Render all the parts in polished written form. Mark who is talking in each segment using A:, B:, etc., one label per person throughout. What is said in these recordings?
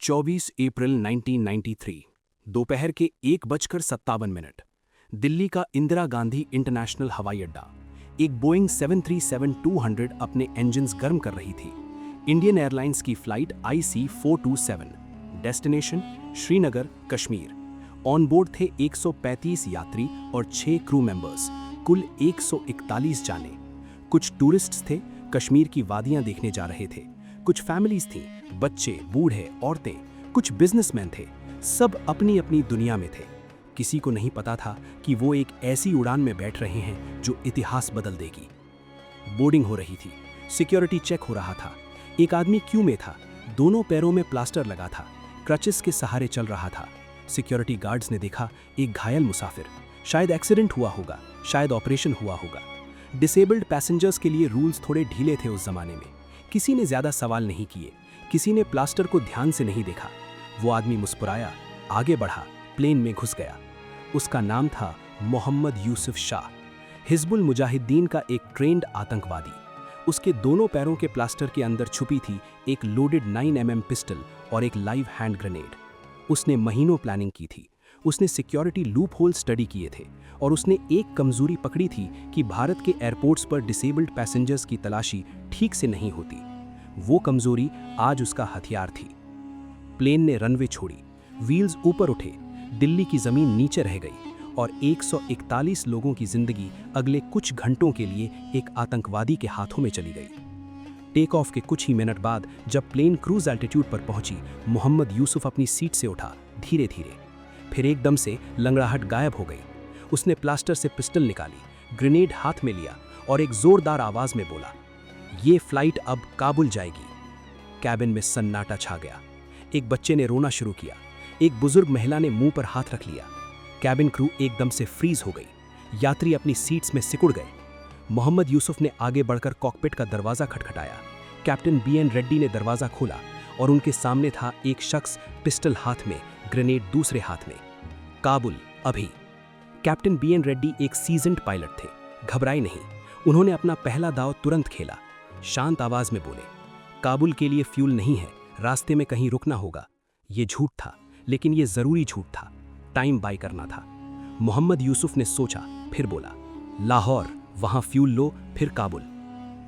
A: 24 अप्रैल 1993 दोपहर के 1:57 दिल्ली का इंदिरा गांधी इंटरनेशनल हवाई अड्डा। एक बोइंग 737-200 अपने इंजन्स गर्म कर रही थी। इंडियन एयरलाइंस की flight IC-427, destination Srinagar, Kashmir. On board थे 135 यात्री और 6 क्रू मेंबर्स, कुल 141 जाने। कुछ टूरिस्ट्स थे, कश्मीर की वादियां देखने जा रहे थे। कुछ फैमिलीज थीं, बच्चे, बूढ़े, औरतें, कुछ बिजनेसमैन थे। सब अपनी अपनी दुनिया में थे। किसी को नहीं पता था कि वो एक ऐसी उड़ान में बैठ रहे हैं जो इतिहास बदल देगी। बोर्डिंग हो रही थी, सिक्योरिटी चेक हो रहा था। एक आदमी क्यू में था, दोनों पैरों में प्लास्टर लगा था, क्रचेस के सहारे चल रहा था। सिक्योरिटी गार्ड्स ने देखा एक घायल मुसाफिर, शायद एक्सीडेंट हुआ होगा, शायद ऑपरेशन हुआ होगा। डिसेबल्ड पैसेंजर्स के लिए रूल्स थोड़े ढीले थे उस जमाने में। किसी ने ज्यादा सवाल नहीं किए, किसी ने प्लास्टर को ध्यान से नहीं देखा। वो आदमी मुस्कुराया, आगे बढ़ा, प्लेन में घुस गया। उसका नाम था मोहम्मद यूसुफ शाह, हिजबुल मुजाहिदीन का एक ट्रेंड आतंकवादी। उसके दोनों पैरों के प्लास्टर के अंदर छुपी थी एक लोडेड 9mm पिस्टल और एक लाइव हैंड ग्रेनेड। उसने महीनों प्लानिंग की थी, उसने सिक्योरिटी लूप होल स्टडी किए थे और उसने एक कमजोरी पकड़ी थी कि भारत के एयरपोर्ट्स पर डिसेबल्ड पैसेंजर्स की तलाशी ठीक से नहीं होती। वो कमजोरी आज उसका हथियार थी। प्लेन ने रनवे छोड़ी, व्हील्स ऊपर उठे, दिल्ली की जमीन नीचे रह गई और 141 लोगों की जिंदगी अगले कुछ घंटों के लिए एक आतंकवादी के हाथों में चली गई। टेक ऑफ के कुछ ही मिनट बाद जब प्लेन क्रूज एल्टीट्यूड पर पहुंची, मोहम्मद यूसुफ अपनी सीट से उठा, धीरे धीरे। फिर एकदम से लंगड़ाहट गायब हो गई। उसने प्लास्टर से पिस्टल निकाली, ग्रेनेड हाथ में लिया और एक जोरदार आवाज में बोला, ये फ्लाइट अब काबुल जाएगी। कैबिन में सन्नाटा छा गया। एक बच्चे ने रोना शुरू किया, एक बुजुर्ग महिला ने मुंह पर हाथ रख लिया। कैबिन क्रू एकदम से फ्रीज हो गई। यात्री अपनी सीट्स में सिकुड़ गए। मोहम्मद यूसुफ ने आगे बढ़कर कॉकपिट का दरवाजा खटखटाया। कैप्टन BN रेड्डी ने दरवाजा खोला और उनके सामने था एक शख्स, पिस्टल हाथ में, ग्रेनेड दूसरे हाथ में। काबुल अभी। कैप्टन BN रेड्डी एक सीजन्ड पायलट थे, घबराए नहीं। उन्होंने अपना पहला दांव तुरंत खेला। शांत आवाज में बोले, काबुल के लिए फ्यूल नहीं है, रास्ते में कहीं रुकना होगा। ये झूठ था, लेकिन ये जरूरी झूठ था। टाइम बाय करना था। मोहम्मद यूसुफ ने सोचा, फिर बोला, लाहौर, वहां फ्यूल लो, फिर काबुल।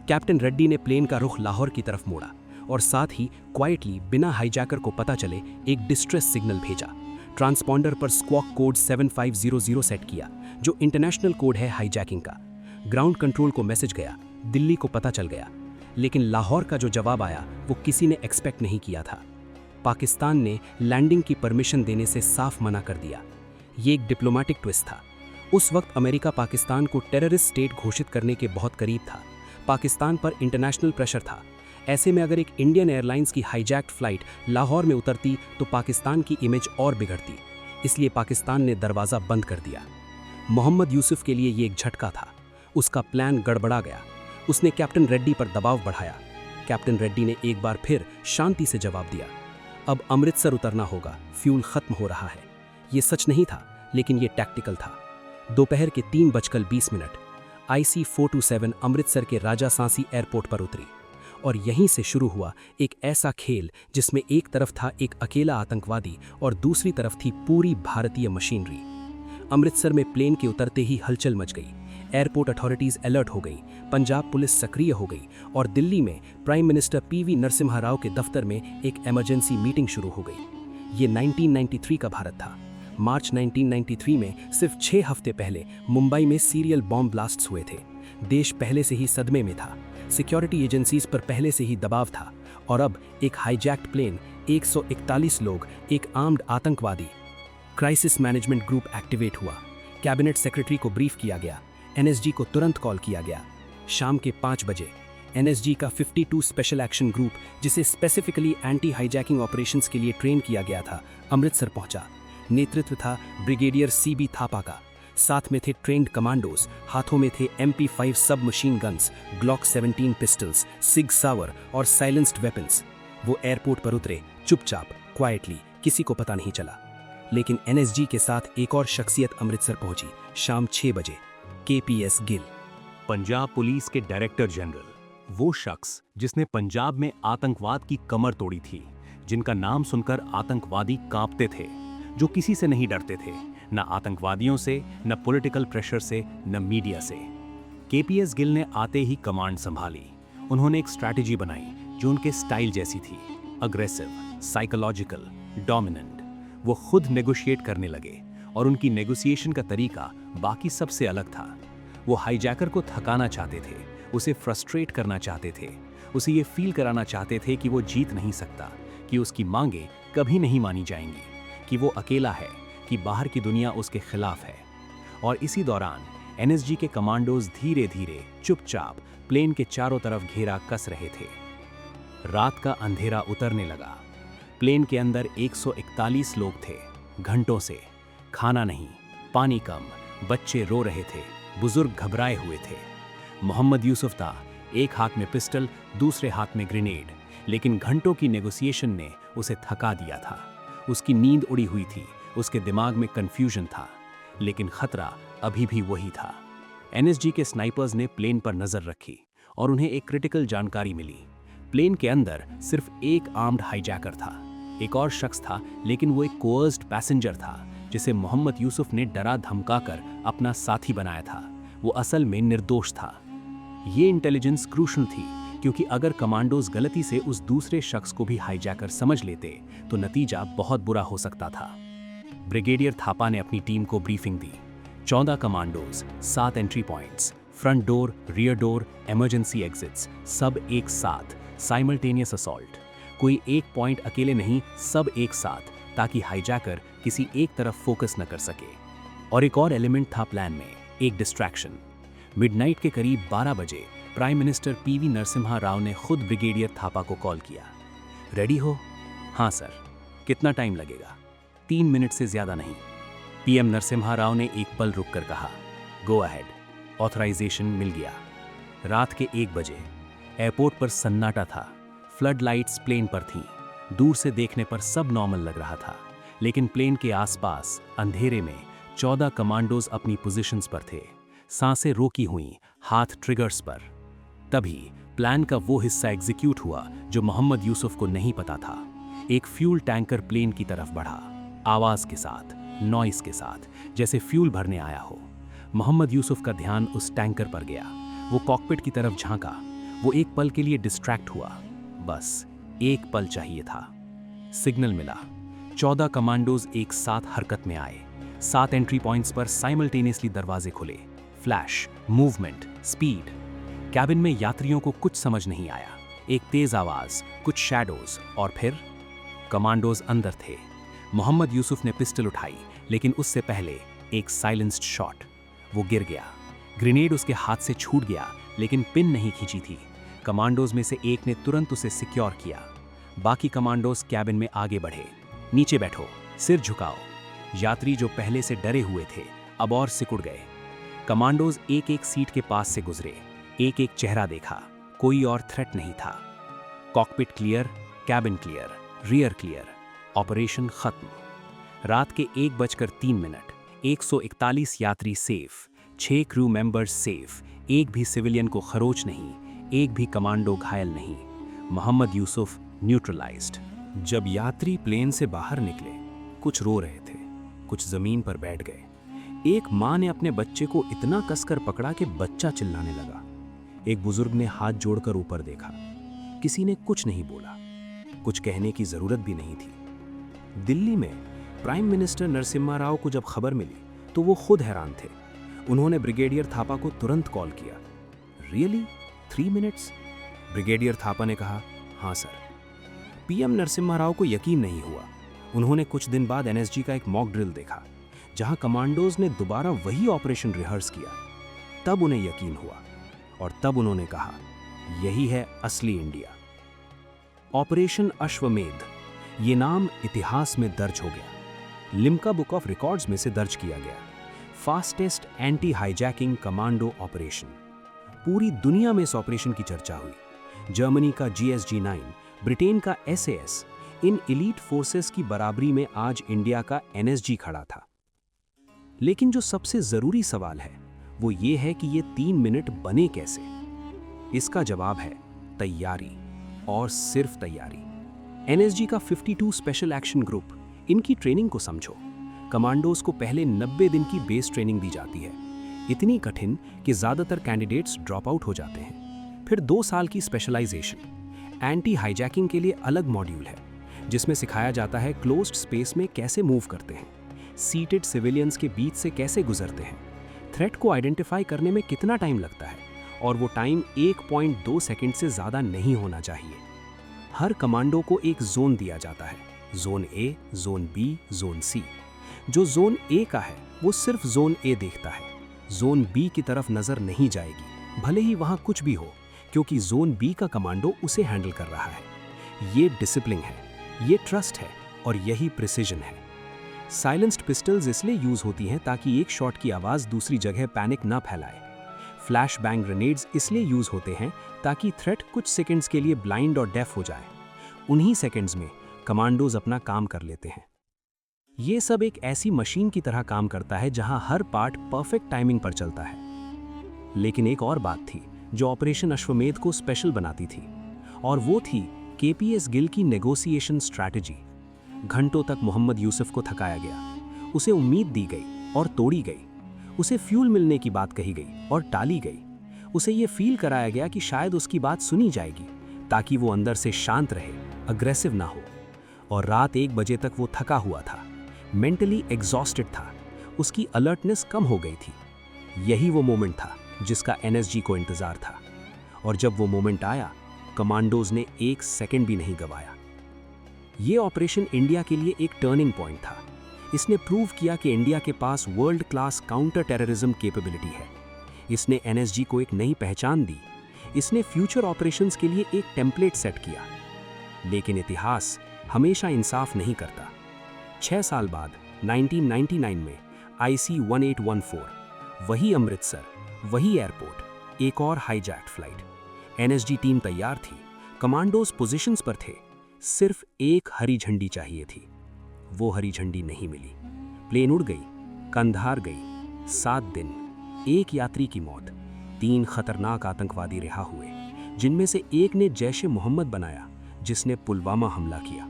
A: कैप्टन रेड्डी ने प्लेन का रुख लाहौर की तरफ मोड़ा और साथ ही क्वाइटली, बिना हाईजैकर को पता चले, एक डिस्ट्रेस सिग्नल भेजा। ट्रांसपॉन्डर पर स्क्वॉक कोड 7500 सेट किया, जो इंटरनेशनल कोड है हाईजैकिंग का। ग्राउंड कंट्रोल को मैसेज गया, दिल्ली को पता चल गया। लेकिन लाहौर का जो जवाब आया वो किसी ने एक्सपेक्ट नहीं किया था। पाकिस्तान ने लैंडिंग की परमिशन देने से साफ मना कर दिया। ये एक डिप्लोमेटिक ट्विस्ट था। उस वक्त अमेरिका पाकिस्तान को टेररिस्ट स्टेट घोषित करने के बहुत करीब था। पाकिस्तान पर इंटरनेशनल प्रेशर था। ऐसे में अगर एक इंडियन एयरलाइंस की हाईजैक्ड फ्लाइट लाहौर में उतरती तो पाकिस्तान की इमेज और बिगड़ती। इसलिए पाकिस्तान ने दरवाज़ा बंद कर दिया। मोहम्मद यूसुफ के लिए ये एक झटका था। उसका प्लान गड़बड़ा गया। उसने कैप्टन रेड्डी पर दबाव बढ़ाया। कैप्टन रेड्डी ने एक बार फिर शांति से जवाब दिया, अब अमृतसर उतरना होगा, फ्यूल खत्म हो रहा है। ये सच नहीं था, लेकिन ये टैक्टिकल था। दोपहर के 3:20 IC-427 अमृतसर के राजा सांसी एयरपोर्ट पर उतरी और यहीं से शुरू हुआ एक ऐसा खेल जिसमें एक तरफ था एक अकेला आतंकवादी और दूसरी तरफ थी पूरी भारतीय मशीनरी। अमृतसर में प्लेन के उतरते ही हलचल मच गई। एयरपोर्ट अथॉरिटीज अलर्ट हो गई, पंजाब पुलिस सक्रिय हो गई और दिल्ली में prime minister PV Narasimha Rao के दफ्तर में एक इमरजेंसी मीटिंग शुरू हो गई। ये 1993 का भारत था। मार्च 1993 में सिर्फ 6 हफ्ते पहले मुंबई में सीरियल बॉम्ब ब्लास्ट्स हुए थे। देश पहले से ही सदमे में था। सिक्योरिटी एजेंसीज पर पहले से ही दबाव था और अब एक हाईजैक्ड प्लेन, 141 लोग, एक आर्म्ड आतंकवादी। क्राइसिस मैनेजमेंट ग्रुप एक्टिवेट हुआ। कैबिनेट सेक्रेटरी को ब्रीफ किया गया। NSG को तुरंत कॉल किया गया। शाम के 5 बजे NSG का 52 स्पेशल एक्शन ग्रुप, जिसे स्पेसिफिकली एंटी हाईजैकिंग ऑपरेशंस के लिए ट्रेन किया गया था, अमृतसर पहुंचा। नेतृत्व था ब्रिगेडियर CB थापा का। साथ में थे ट्रेंड कमांडोज, हाथों में थे MP5 सब मशीन गन्स, Glock 17 पिस्टल्स, सिग सावर और साइलेंस्ड वेपन्स। वो एयरपोर्ट पर उतरे, चुपचाप, क्वाइटली, किसी को पता नहीं चला। लेकिन NSG के साथ एक और शख्सियत अमृतसर पहुंची, शाम 6 बजे, KPS गिल,
B: पंजाब पुलिस के डायरेक्टर जनरल। वो शख्स जिसने पंजाब में आतंकवाद की कमर तोड़ी थी, जिनका नाम सुनकर आतंकवादी कांपते थे, जो किसी से नहीं डरते थे, न आतंकवादियों से, न पॉलिटिकल प्रेशर से, न मीडिया से। केपीएस गिल ने आते ही कमांड संभाली। उन्होंने एक स्ट्रैटेजी बनाई जो उनके स्टाइल जैसी थी, अग्रेसिव, साइकोलॉजिकल, डोमिनेंट। वो खुद नेगोशिएट करने लगे और उनकी नेगोशिएशन का तरीका बाकी सबसे अलग था। वो हाईजैकर को थकाना चाहते थे, उसे फ्रस्ट्रेट करना चाहते थे, उसे ये फील कराना चाहते थे कि वो जीत नहीं सकता, कि उसकी मांगें कभी नहीं मानी जाएंगी, कि वो अकेला है, कि बाहर की दुनिया उसके खिलाफ है। और इसी दौरान एनएसजी के कमांडोज धीरे धीरे चुपचाप प्लेन के चारों तरफ घेरा कस रहे थे। रात का अंधेरा उतरने लगा। प्लेन के अंदर 141 लोग थे। घंटों से खाना नहीं, पानी कम, बच्चे रो रहे थे, बुजुर्ग घबराए हुए थे। मोहम्मद यूसुफ था, एक हाथ में पिस्टल, दूसरे हाथ में ग्रेनेड, लेकिन घंटों की नेगोशिएशन ने उसे थका दिया था। उसकी नींद उड़ी हुई थी, उसके दिमाग में कंफ्यूजन था, लेकिन खतरा अभी भी वही था। एनएसजी के स्नाइपर्स ने प्लेन पर नजर रखी और उन्हें एक क्रिटिकल जानकारी मिली। प्लेन के अंदर सिर्फ एक आर्म्ड हाईजैकर था। एक और शख्स था, लेकिन वो एक कोअर्स्ड पैसेंजर था जिसे मोहम्मद यूसुफ ने डरा धमकाकर अपना साथी बनाया था। वो असल में निर्दोष था। ये इंटेलिजेंस क्रूशल थी, क्योंकि अगर कमांडोज गलती से उस दूसरे शख्स को भी हाईजैकर समझ लेते तो नतीजा बहुत बुरा हो सकता था। ब्रिगेडियर थापा ने अपनी टीम को ब्रीफिंग दी। 14 commandos, 7 entry points, front door, rear door, emergency exits, सब एक साथ, साइमल्टेनियस असॉल्ट। कोई एक पॉइंट अकेले नहीं, सब एक साथ, ताकि हाईजैकर किसी एक तरफ फोकस न कर सके। और एक और एलिमेंट था प्लान में, एक डिस्ट्रैक्शन। मिडनाइट के करीब 12 बजे prime minister PV Narasimha Rao ने खुद ब्रिगेडियर थापा को कॉल किया। रेडी हो? हाँ सर। कितना टाइम लगेगा? 3 मिनट से ज्यादा नहीं। पीएम नरसिम्हा राव ने एक पल रुककर कहा, गो अहेड। ऑथराइजेशन मिल गया। रात के 1 बजे एयरपोर्ट पर सन्नाटा था। फ्लड लाइट्स प्लेन पर थीं। दूर से देखने पर सब नॉर्मल लग रहा था, लेकिन प्लेन के आसपास अंधेरे में 14 कमांडोज अपनी पोजीशंस पर थे, सांसें रोकी हुई, हाथ ट्रिगर्स पर। तभी प्लान का वो हिस्सा एग्जीक्यूट हुआ जो मोहम्मद यूसुफ को नहीं पता था। एक फ्यूल टैंकर प्लेन की तरफ बढ़ा, आवाज के साथ, नॉइस के साथ, जैसे फ्यूल भरने आया हो। मोहम्मद यूसुफ का ध्यान उस टैंकर पर गया। वो कॉकपिट की तरफ झांका। वो एक पल के लिए डिस्ट्रैक्ट हुआ, बस एक पल चाहिए था। सिग्नल मिला। 14 कमांडोज एक साथ हरकत में आए। 7 एंट्री पॉइंट्स पर साइमल्टेनियसली दरवाजे खुले। Flash, movement, speed. कैबिन में यात्रियों को कुछ समझ नहीं आया। एक तेज आवाज, कुछ शैडोज, और फिर कमांडोज अंदर थे। मोहम्मद यूसुफ ने पिस्टल उठाई, लेकिन उससे पहले एक साइलेंस्ड शॉट। वो गिर गया। ग्रेनेड उसके हाथ से छूट गया, लेकिन पिन नहीं खींची थी। कमांडोज में से एक ने तुरंत उसे सिक्योर किया। बाकी कमांडोज कैबिन में आगे बढ़े। नीचे बैठो, सिर झुकाओ। यात्री जो पहले से डरे हुए थे अब और सिकुड़ गए। कमांडोज एक एक सीट के पास से गुजरे। एक एक चेहरा देखा, कोई और थ्रेट नहीं था। Cockpit clear, cabin clear, rear clear, operation खत्म। रात के 1:03, 141 यात्री सेफ, 6 क्रू मेंबर्स सेफ, एक भी सिविलियन को खरोच नहीं, एक भी कमांडो घायल नहीं। मोहम्मद यूसुफ न्यूट्रलाइज्ड। जब यात्री प्लेन से बाहर निकले, कुछ रो रहे थे, कुछ जमीन पर बैठ गए। एक माँ ने अपने बच्चे को इतना कसकर पकड़ा कि बच्चा चिल्लाने लगा। एक बुजुर्ग ने हाथ जोड़कर ऊपर देखा। किसी ने कुछ नहीं बोला, कुछ कहने की जरूरत भी नहीं थी। दिल्ली में प्राइम मिनिस्टर नरसिम्हा राव को जब खबर मिली तो वो खुद हैरान थे। उन्होंने ब्रिगेडियर थापा को तुरंत कॉल किया। रियली? 3 मिनट्स? ब्रिगेडियर थापा ने कहा, हाँ सर। पीएम नरसिम्हा राव को यकीन नहीं हुआ। उन्होंने कुछ दिन बाद एनएसजी का एक मॉक ड्रिल देखा, जहां कमांडोज ने दोबारा वही ऑपरेशन रिहर्स किया। तब उन्हें यकीन हुआ और तब उन्होंने कहा, यही है असली इंडिया। ऑपरेशन अश्वमेध, ये नाम इतिहास में दर्ज हो गया। लिम्का बुक ऑफ रिकॉर्ड्स में से दर्ज किया गया। Fastest anti hijacking commando operation. पूरी दुनिया में इस ऑपरेशन की चर्चा हुई। जर्मनी का GSG-9, ब्रिटेन का SAS, इन एलीट फोर्सेस की बराबरी में आज इंडिया का NSG खड़ा था। लेकिन जो सबसे जरूरी सवाल है वो ये है कि ये 3 मिनट बने कैसे। इसका जवाब है तैयारी, और सिर्फ तैयारी।
A: एनएसजी का 52 स्पेशल एक्शन ग्रुप, इनकी ट्रेनिंग को समझो। कमांडोज को पहले 90 दिन की बेस ट्रेनिंग दी जाती है, इतनी कठिन कि ज़्यादातर कैंडिडेट्स ड्रॉप आउट हो जाते हैं। फिर 2 साल की स्पेशलाइजेशन। एंटी हाईजैकिंग के लिए अलग मॉड्यूल है, जिसमें सिखाया जाता है क्लोज्ड स्पेस में कैसे मूव करते हैं, सीटेड सिविलियंस के बीच से कैसे गुजरते हैं, थ्रेट को आइडेंटिफाई करने में कितना टाइम लगता है, और वो टाइम 1.2 सेकंड से ज़्यादा नहीं होना चाहिए। हर कमांडो को एक जोन दिया जाता है, zone A, zone B, zone C. जो जोन ए का है वो सिर्फ जोन ए देखता है, जोन बी की तरफ नज़र नहीं जाएगी, भले ही वहाँ कुछ भी हो, क्योंकि जोन बी का कमांडो उसे हैंडल कर रहा है। ये डिसिप्लिन है, ये ट्रस्ट है, और यही प्रिसिजन है। साइलेंस्ड पिस्टल्स इसलिए यूज होती हैं ताकि एक शॉट की आवाज़ दूसरी जगह पैनिक ना फैलाए। फ्लैश बैंग ग्रेनेड्स इसलिए यूज होते हैं ताकि थ्रेट कुछ सेकंड्स के लिए ब्लाइंड और डेफ हो जाए। उन्हीं सेकंड्स में कमांडोज अपना काम कर लेते हैं। ये सब एक ऐसी मशीन की तरह काम करता है जहां हर पार्ट परफेक्ट टाइमिंग पर चलता है। लेकिन एक और बात थी जो ऑपरेशन अश्वमेध को स्पेशल बनाती थी, और वो थी केपीएस गिल की नेगोशिएशन स्ट्रैटेजी। घंटों तक मोहम्मद यूसुफ को थकाया गया, उसे उम्मीद दी गई और तोड़ी गई, उसे फ्यूल मिलने की बात कही गई और टाली गई, उसे ये फील कराया गया कि शायद उसकी बात सुनी जाएगी, ताकि वो अंदर से शांत रहे, अग्रेसिव ना हो। और रात 1 बजे तक वो थका हुआ था, मेंटली एग्जॉस्टेड था, उसकी अलर्टनेस कम हो गई थी। यही वो मोमेंट था जिसका एनएसजी को इंतजार था, और जब वो मोमेंट आया, कमांडोज ने 1 सेकंड भी नहीं गंवाया। ये ऑपरेशन इंडिया के लिए एक टर्निंग पॉइंट था। इसने प्रूव किया कि इंडिया के पास world class counter terrorism capability है। इसने एनएसजी को एक नई पहचान दी, इसने फ्यूचर ऑपरेशंस के लिए एक टेम्पलेट सेट किया। लेकिन इतिहास हमेशा इंसाफ नहीं करता। 6 साल बाद 1999 में IC-1814, वही अमृतसर, वही एयरपोर्ट, एक और हाईजैक्ड फ्लाइट। एनएसजी टीम तैयार थी, कमांडोज पोजीशंस पर थे, सिर्फ एक हरी झंडी चाहिए थी। वो हरी झंडी नहीं मिली। प्लेन उड़ गई, कंधार गई। 7 दिन, 1 यात्री की मौत, 3 खतरनाक आतंकवादी रिहा हुए, जिनमें से एक ने जैश-ए मोहम्मद बनाया, जिसने पुलवामा हमला किया।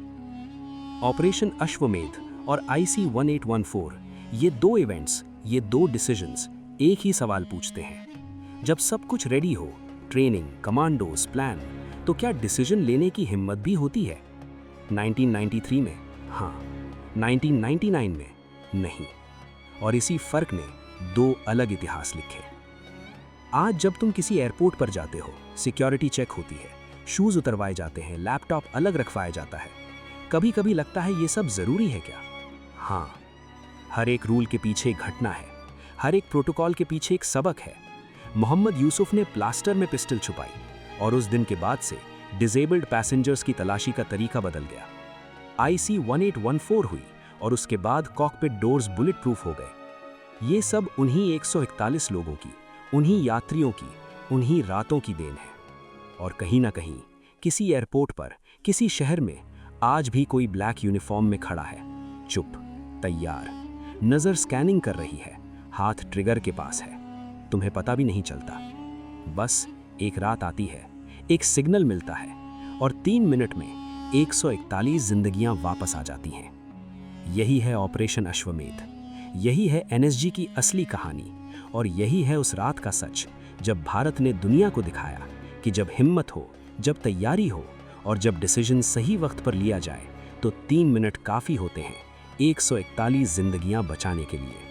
A: ऑपरेशन अश्वमेध और IC-1814, ये 2 इवेंट्स, ये 2 डिसीजंस एक ही सवाल पूछते हैं। जब सब कुछ रेडी हो, ट्रेनिंग, कमांडोज, प्लान, तो क्या डिसीजन लेने की हिम्मत भी होती है? 1993 में हाँ, 1999 में नहीं। और इसी फर्क ने 2 अलग इतिहास लिखे। आज जब तुम किसी एयरपोर्ट पर जाते हो, सिक्योरिटी चेक होती है, शूज उतरवाए जाते हैं, लैपटॉप अलग रखवाया जाता है। कभी कभी लगता है ये सब जरूरी है क्या? हाँ, हर एक रूल के पीछे एक घटना है, हर एक प्रोटोकॉल के पीछे एक सबक है। मोहम्मद यूसुफ ने प्लास्टर में पिस्टल छुपाई, और उस दिन के बाद से डिसेबल्ड पैसेंजर्स की तलाशी का तरीका बदल गया। IC-1814 हुई, और उसके बाद कॉकपिट डोर्स बुलेट प्रूफ हो गए। ये सब उन्हीं 141 लोगों की, उन्हीं यात्रियों की, उन्हीं रातों की देन है। और कहीं ना कहीं, किसी एयरपोर्ट पर, किसी शहर में आज भी कोई ब्लैक यूनिफॉर्म में खड़ा है, चुप, तैयार, नजर स्कैनिंग कर रही है, हाथ ट्रिगर के पास है। तुम्हें पता भी नहीं चलता। बस एक रात आती है, एक सिग्नल मिलता है, और 3 मिनट में 141 जिंदगियां वापस आ जाती हैं। यही है ऑपरेशन अश्वमेध, यही है एनएसजी की असली कहानी, और यही है उस रात का सच जब भारत ने दुनिया को दिखाया कि जब हिम्मत हो, जब तैयारी हो, और जब डिसीजन सही वक्त पर लिया जाए, तो 3 मिनट काफ़ी होते हैं 141 जिंदगियां बचाने के लिए।